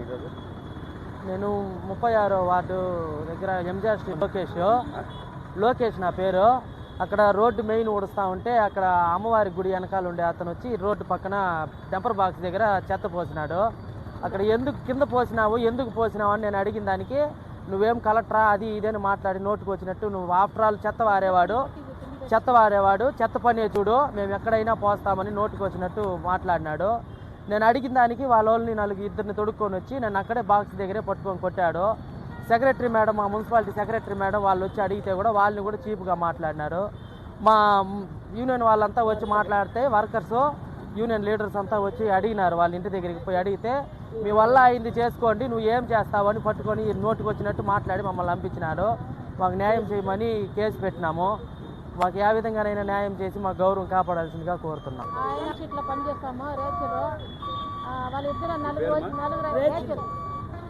ఈరోజు? నేను 36వ వార్డు దగ్గర ఎంజీఆర్ స్ట్రీట్ లోకేష్ నా పేరు. అక్కడ రోడ్డు మెయిన్ ఊడుస్తూ ఉంటే అక్కడ అమ్మవారి గుడి వెనకాల ఉండే అతను వచ్చి రోడ్డు పక్కన టెంపర్ బాక్స్ దగ్గర చెత్త పోసినాడు. అక్కడ ఎందుకు కింద పోసినావు, ఎందుకు పోసినావు అని నేను అడిగిన దానికి నువ్వేం కలెక్టరా అది ఇదని మాట్లాడి నోటుకు వచ్చినట్టు, నువ్వు ఆఫ్టర్ ఆల్ చెత్త వారేవాడు చెత్త పనే చూడు, మేము ఎక్కడైనా పోస్తామని నోటుకు వచ్చినట్టు మాట్లాడినాడు. నేను అడిగిన దానికి వాళ్ళని ఇద్దరిని తొడుక్కొని వచ్చి నన్ను అక్కడే బాక్స్ దగ్గరే పట్టుకొని కొట్టాడు. సెక్రటరీ మేడం, మా మున్సిపాలిటీ సెక్రటరీ మేడం వాళ్ళు వచ్చి అడిగితే కూడా వాళ్ళని కూడా చీప్గా మాట్లాడినారు. మా యూనియన్ వాళ్ళంతా వచ్చి మాట్లాడితే వర్కర్స్ యూనియన్ లీడర్స్ అంతా వచ్చి అడిగినారు. వాళ్ళ ఇంటి దగ్గరికి పోయి అడిగితే మీ వల్ల అయింది చేసుకోండి, నువ్వు ఏం చేస్తావు అని పట్టుకొని నోటుకు వచ్చినట్టు మాట్లాడి మమ్మల్ని పంపించినాడు. మాకు న్యాయం చేయమని కేసు పెట్టినాము. మాకు ఏ విధంగానైనా న్యాయం చేసి మా గౌరవం కాపాడాల్సిందిగా కోరుతున్నాం. ఇట్లా పనిచేస్తాము వాళ్ళిద్దరు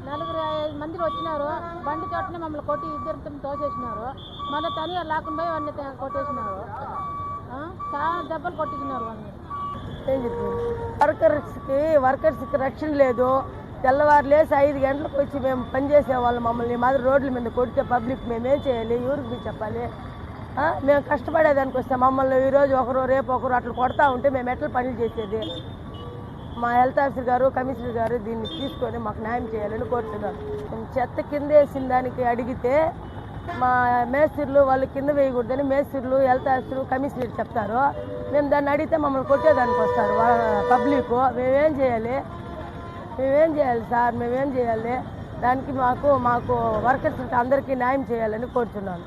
నలుగురు 5 మంది వచ్చినారు. బండి చోటనే మమ్మల్ని కొట్టి ఇద్దరితో తోసేసినారు. మళ్ళీ తని లాక్కుని పోయి వాడిని కొట్టేసినారు. చాలా దెబ్బలు కొట్టించినారు వాళ్ళని. వర్కర్స్కి రక్షణ లేదు. తెల్లవారు లేసి 5 గంటలకు వచ్చి మేము పనిచేసేవాళ్ళం. మమ్మల్ని మాదిరి రోడ్ల మీద కొడితే పబ్లిక్ మేమేం చేయాలి, ఎవరికి చెప్పాలి? మేము కష్టపడేదానికి వస్తే మమ్మల్ని ఈరోజు ఒకరు రేపు ఒకరు అట్లా కొడతా ఉంటే మేము ఎట్లా పనులు చేసేది? మా హెల్త్ ఆఫీసర్ గారు, కమిషనర్ గారు దీన్ని తీసుకొని మాకు న్యాయం చేయాలని కోరుతున్నాను. మేము చెత్త కింద వేసిన దానికి అడిగితే మా మేస్త్రీలు వాళ్ళు కింద వేయకూడదని మేస్త్రీలు, హెల్త్ ఆఫీసర్, కమిషనర్ చెప్తారు. మేము దాన్ని అడిగితే మమ్మల్ని కొట్టేదానికి వస్తారు పబ్లిక్. మేమేం చేయాలి సార్? మేమేం చేయాలి? దానికి మాకు వర్కర్స్ అందరికీ న్యాయం చేయాలని కోరుతున్నాను.